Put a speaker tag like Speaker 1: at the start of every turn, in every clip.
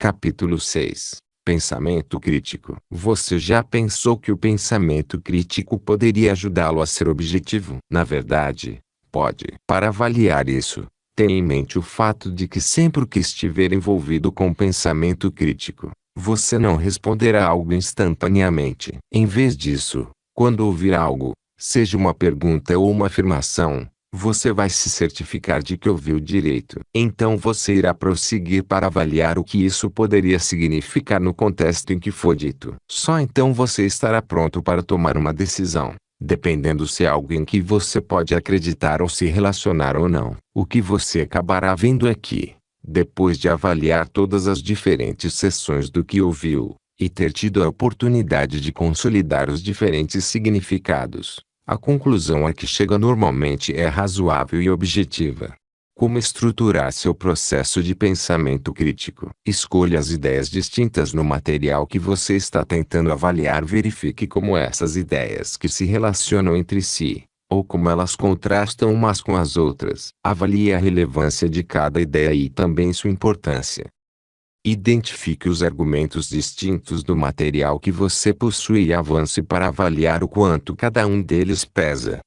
Speaker 1: Capítulo 6. Pensamento crítico. Você já pensou que o pensamento crítico poderia ajudá-lo a ser objetivo? Na verdade, pode. Para avaliar isso, tenha em mente o fato de que sempre que estiver envolvido com pensamento crítico, você não responderá algo instantaneamente. Em vez disso, quando ouvir algo, seja uma pergunta ou uma afirmação, você vai se certificar de que ouviu direito. Então você irá prosseguir para avaliar o que isso poderia significar no contexto em que for dito. Só então você estará pronto para tomar uma decisão, dependendo se é algo em que você pode acreditar ou se relacionar ou não. O que você acabará vendo é que, depois de avaliar todas as diferentes seções do que ouviu, e ter tido a oportunidade de consolidar os diferentes significados, a conclusão a que chega normalmente é razoável e objetiva. Como estruturar seu processo de pensamento crítico? Escolha as ideias distintas no material que você está tentando avaliar. Verifique como essas ideias que se relacionam entre si, ou como elas contrastam umas com as outras. Avalie a relevância de cada ideia e também sua importância. Identifique os argumentos distintos do material que você possui e avance para avaliar o quanto cada um deles pesa.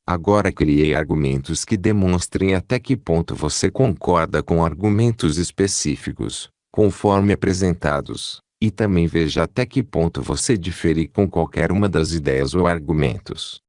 Speaker 1: Agora crie argumentos que demonstrem até que ponto você concorda com argumentos específicos, conforme apresentados, e também veja até que ponto você difere com qualquer uma das ideias ou argumentos.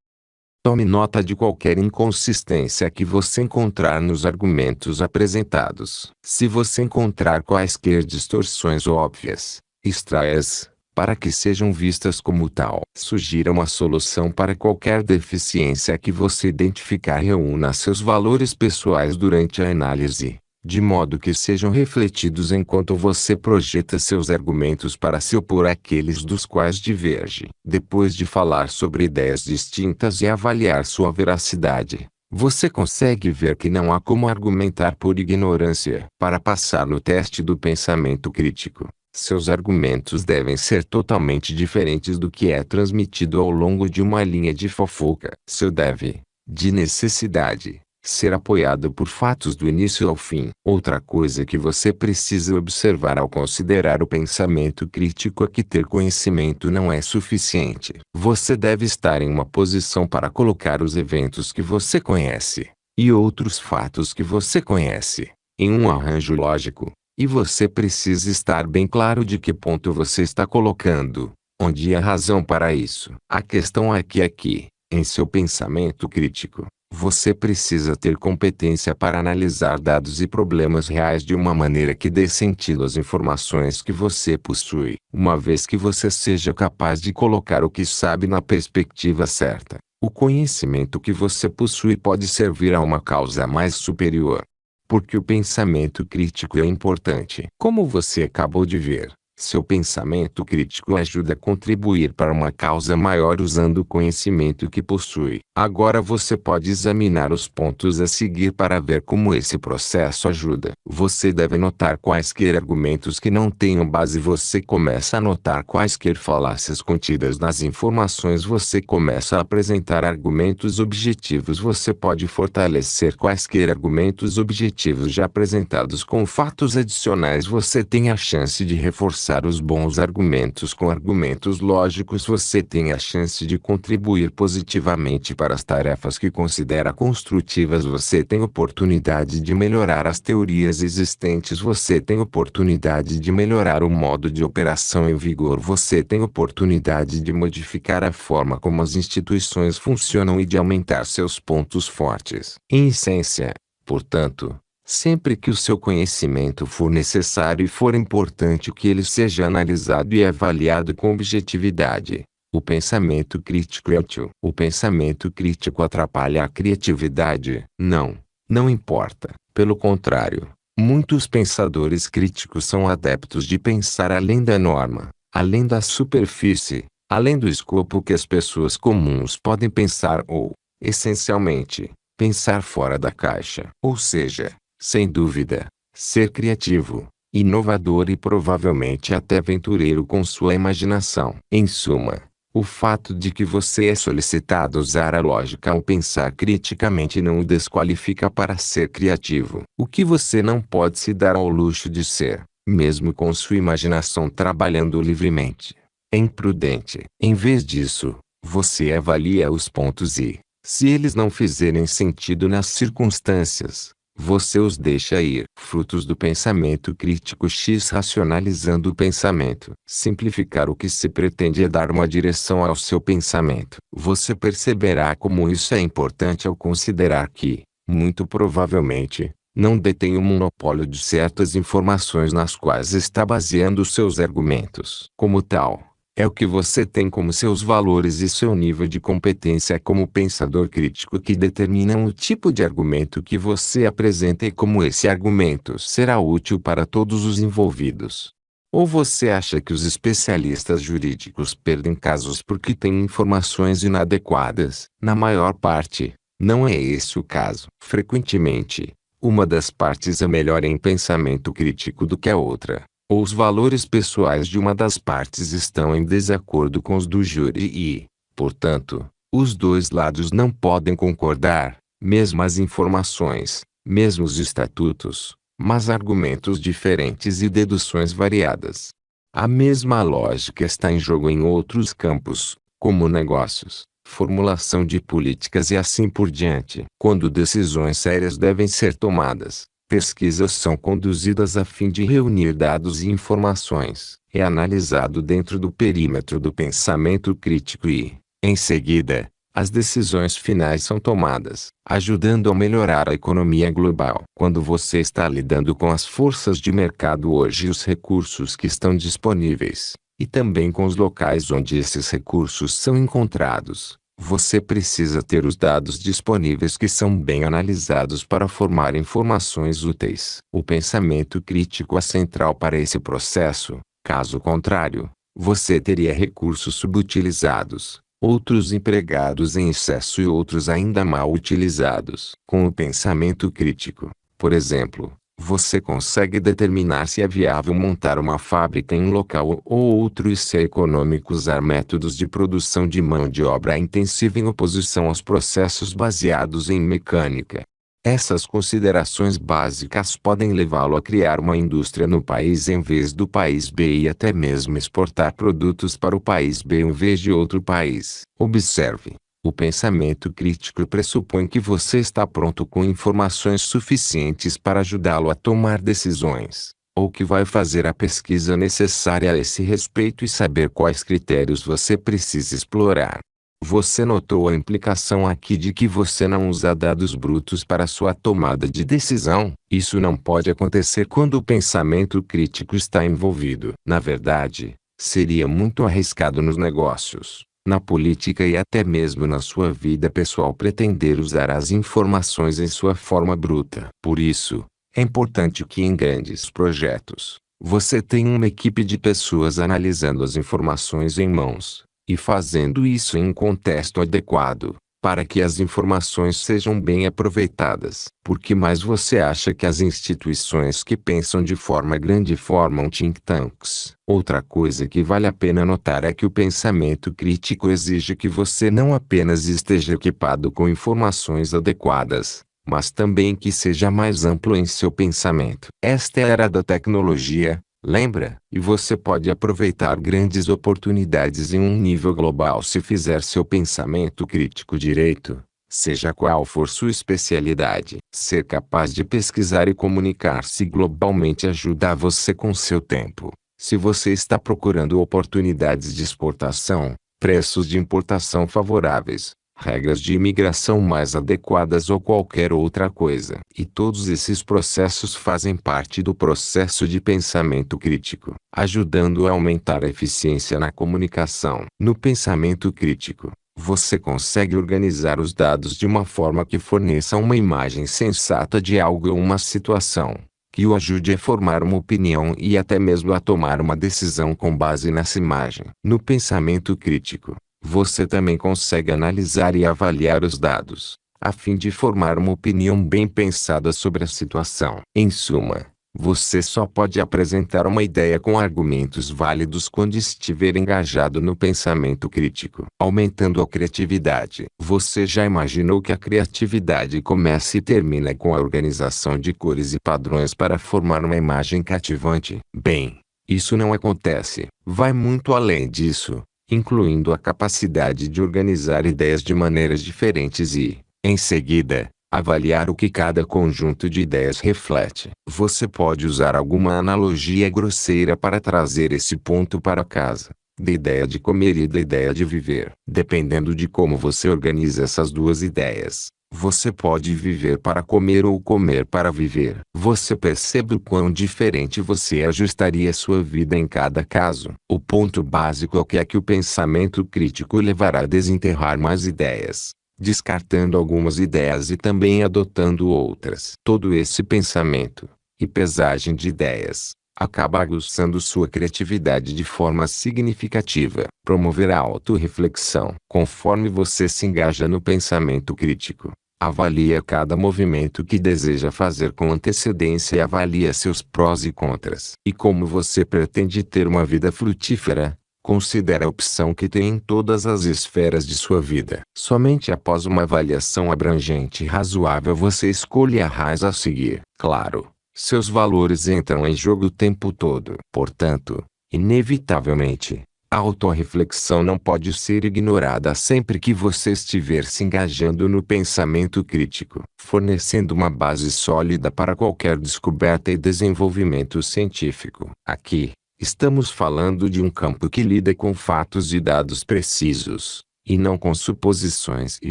Speaker 1: Tome nota de qualquer inconsistência que você encontrar nos argumentos apresentados. Se você encontrar quaisquer distorções óbvias, extraia-as, para que sejam vistas como tal. Sugira uma solução para qualquer deficiência que você identificar. Reúna seus valores pessoais durante a análise, de modo que sejam refletidos enquanto você projeta seus argumentos para se opor àqueles dos quais diverge. Depois de falar sobre ideias distintas e avaliar sua veracidade, você consegue ver que não há como argumentar por ignorância. Para passar no teste do pensamento crítico, seus argumentos devem ser totalmente diferentes do que é transmitido ao longo de uma linha de fofoca. Seu deve, de necessidade, ser apoiado por fatos do início ao fim. Outra coisa que você precisa observar ao considerar o pensamento crítico é que ter conhecimento não é suficiente. Você deve estar em uma posição para colocar os eventos que você conhece, e outros fatos que você conhece, em um arranjo lógico, e você precisa estar bem claro de que ponto você está colocando, onde há razão para isso. A questão é que aqui, em seu pensamento crítico, você precisa ter competência para analisar dados e problemas reais de uma maneira que dê sentido às informações que você possui. Uma vez que você seja capaz de colocar o que sabe na perspectiva certa, o conhecimento que você possui pode servir a uma causa mais superior. Porque o pensamento crítico é importante. Como você acabou de ver, seu pensamento crítico ajuda a contribuir para uma causa maior usando o conhecimento que possui. Agora você pode examinar os pontos a seguir para ver como esse processo ajuda. Você deve notar quaisquer argumentos que não tenham base. Você começa a notar quaisquer falácias contidas nas informações. Você começa a apresentar argumentos objetivos. Você pode fortalecer quaisquer argumentos objetivos já apresentados com fatos adicionais. Você tem a chance de reforçar os bons argumentos com argumentos lógicos. Você tem a chance de contribuir positivamente para as tarefas que considera construtivas. Você tem oportunidade de melhorar as teorias existentes. Você tem oportunidade de melhorar o modo de operação em vigor. Você tem oportunidade de modificar a forma como as instituições funcionam e de aumentar seus pontos fortes. Em essência, portanto, sempre que o seu conhecimento for necessário e for importante que ele seja analisado e avaliado com objetividade, o pensamento crítico é útil. O pensamento crítico atrapalha a criatividade? Não importa. Pelo contrário, muitos pensadores críticos são adeptos de pensar além da norma, além da superfície, além do escopo que as pessoas comuns podem pensar ou, essencialmente, pensar fora da caixa. Ou seja, sem dúvida, ser criativo, inovador e provavelmente até aventureiro com sua imaginação. Em suma, o fato de que você é solicitado a usar a lógica ao pensar criticamente não o desqualifica para ser criativo. O que você não pode se dar ao luxo de ser, mesmo com sua imaginação trabalhando livremente. É imprudente. Em vez disso, você avalia os pontos e, se eles não fizerem sentido nas circunstâncias, você os deixa ir. Frutos do pensamento crítico X. Racionalizando o pensamento. Simplificar o que se pretende é dar uma direção ao seu pensamento. Você perceberá como isso é importante ao considerar que, muito provavelmente, não detém o monopólio de certas informações nas quais está baseando seus argumentos. Como tal, é o que você tem como seus valores e seu nível de competência como pensador crítico que determinam o tipo de argumento que você apresenta e como esse argumento será útil para todos os envolvidos. Ou você acha que os especialistas jurídicos perdem casos porque têm informações inadequadas? Na maior parte, não é esse o caso. Frequentemente, uma das partes é melhor em pensamento crítico do que a outra, ou os valores pessoais de uma das partes estão em desacordo com os do júri e, portanto, os dois lados não podem concordar, mesmo as informações, mesmo os estatutos, mas argumentos diferentes e deduções variadas. A mesma lógica está em jogo em outros campos, como negócios, formulação de políticas e assim por diante. Quando decisões sérias devem ser tomadas, pesquisas são conduzidas a fim de reunir dados e informações. É analisado dentro do perímetro do pensamento crítico e, em seguida, as decisões finais são tomadas, ajudando a melhorar a economia global. Quando você está lidando com as forças de mercado hoje e os recursos que estão disponíveis, e também com os locais onde esses recursos são encontrados, você precisa ter os dados disponíveis que são bem analisados para formar informações úteis. O pensamento crítico é central para esse processo, caso contrário, você teria recursos subutilizados, outros empregados em excesso e outros ainda mal utilizados. Com o pensamento crítico, por exemplo, você consegue determinar se é viável montar uma fábrica em um local ou outro e se é econômico usar métodos de produção de mão de obra intensiva em oposição aos processos baseados em mecânica. Essas considerações básicas podem levá-lo a criar uma indústria no país em vez do país B e até mesmo exportar produtos para o país B em vez de outro país. Observe. O pensamento crítico pressupõe que você está pronto com informações suficientes para ajudá-lo a tomar decisões, ou que vai fazer a pesquisa necessária a esse respeito e saber quais critérios você precisa explorar. Você notou a implicação aqui de que você não usa dados brutos para sua tomada de decisão? Isso não pode acontecer quando o pensamento crítico está envolvido. Na verdade, seria muito arriscado nos negócios, na política e até mesmo na sua vida pessoal pretender usar as informações em sua forma bruta. Por isso, é importante que em grandes projetos, você tenha uma equipe de pessoas analisando as informações em mãos, e fazendo isso em um contexto adequado, para que as informações sejam bem aproveitadas. Por que mais você acha que as instituições que pensam de forma grande formam think tanks? Outra coisa que vale a pena notar é que o pensamento crítico exige que você não apenas esteja equipado com informações adequadas, mas também que seja mais amplo em seu pensamento. Esta é a era da tecnologia, lembra? E você pode aproveitar grandes oportunidades em um nível global se fizer seu pensamento crítico direito, seja qual for sua especialidade. Ser capaz de pesquisar e comunicar-se globalmente ajuda você com seu tempo. Se você está procurando oportunidades de exportação, preços de importação favoráveis, regras de imigração mais adequadas ou qualquer outra coisa. E todos esses processos fazem parte do processo de pensamento crítico, ajudando a aumentar a eficiência na comunicação. No pensamento crítico, você consegue organizar os dados de uma forma que forneça uma imagem sensata de algo ou uma situação, que o ajude a formar uma opinião e até mesmo a tomar uma decisão com base nessa imagem. No pensamento crítico, você também consegue analisar e avaliar os dados, a fim de formar uma opinião bem pensada sobre a situação. Em suma, Você só pode apresentar uma ideia com argumentos válidos quando estiver engajado no pensamento crítico, aumentando a criatividade. Você já imaginou que a criatividade começa e termina com a organização de cores e padrões para formar uma imagem cativante? Bem, isso não acontece. Vai muito além disso, incluindo a capacidade de organizar ideias de maneiras diferentes e, em seguida, avaliar o que cada conjunto de ideias reflete. Você pode usar alguma analogia grosseira para trazer esse ponto para casa, da ideia de comer e da ideia de viver. Dependendo de como você organiza essas duas ideias, você pode viver para comer ou comer para viver. Você percebe o quão diferente você ajustaria sua vida em cada caso. O ponto básico é que o pensamento crítico levará a desenterrar mais ideias, descartando algumas ideias e também adotando outras. Todo esse pensamento e pesagem de ideias acaba aguçando sua criatividade de forma significativa. Promover a autorreflexão. Conforme você se engaja no pensamento crítico, avalia cada movimento que deseja fazer com antecedência e avalia seus prós e contras. E como você pretende ter uma vida frutífera, considere a opção que tem em todas as esferas de sua vida. Somente após uma avaliação abrangente e razoável você escolhe a raiz a seguir. Claro, seus valores entram em jogo o tempo todo. Portanto, inevitavelmente, a autorreflexão não pode ser ignorada sempre que você estiver se engajando no pensamento crítico, fornecendo uma base sólida para qualquer descoberta e desenvolvimento científico. Aqui, estamos falando de um campo que lida com fatos e dados precisos, e não com suposições e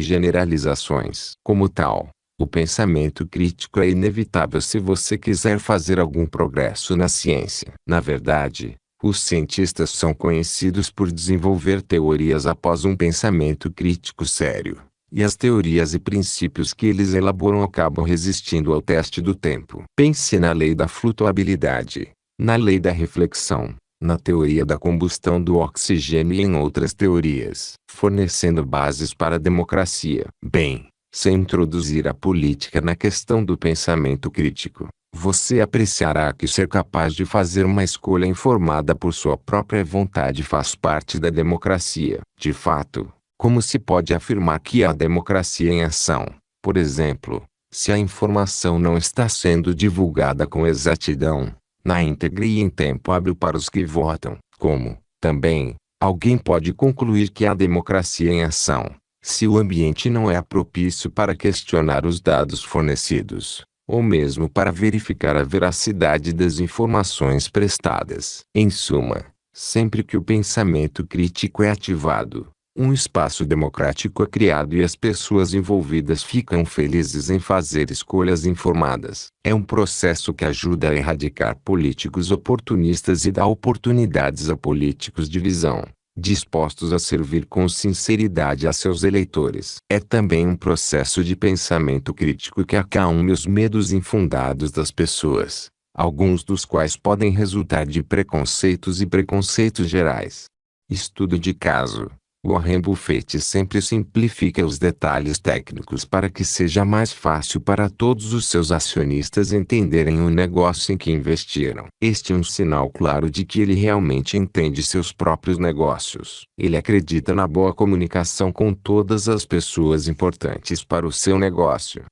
Speaker 1: generalizações. Como tal, o pensamento crítico é inevitável se você quiser fazer algum progresso na ciência. Na verdade, os cientistas são conhecidos por desenvolver teorias após um pensamento crítico sério, e as teorias e princípios que eles elaboram acabam resistindo ao teste do tempo. Pense na lei da flutuabilidade, na lei da reflexão, na teoria da combustão do oxigênio e em outras teorias, fornecendo bases para a democracia. Bem, sem introduzir a política na questão do pensamento crítico, você apreciará que ser capaz de fazer uma escolha informada por sua própria vontade faz parte da democracia. De fato, como se pode afirmar que há democracia em ação, por exemplo, se a informação não está sendo divulgada com exatidão, na íntegra e em tempo hábil para os que votam? Como, também, alguém pode concluir que há democracia em ação, se o ambiente não é propício para questionar os dados fornecidos, ou mesmo para verificar a veracidade das informações prestadas? Em suma, sempre que o pensamento crítico é ativado, um espaço democrático é criado e as pessoas envolvidas ficam felizes em fazer escolhas informadas. É um processo que ajuda a erradicar políticos oportunistas e dá oportunidades a políticos de visão, dispostos a servir com sinceridade a seus eleitores. É também um processo de pensamento crítico que acalma os medos infundados das pessoas, alguns dos quais podem resultar de preconceitos e preconceitos gerais. Estudo de caso. Warren Buffett sempre simplifica os detalhes técnicos para que seja mais fácil para todos os seus acionistas entenderem o negócio em que investiram. Este é um sinal claro de que ele realmente entende seus próprios negócios. Ele acredita na boa comunicação com todas as pessoas importantes para o seu negócio.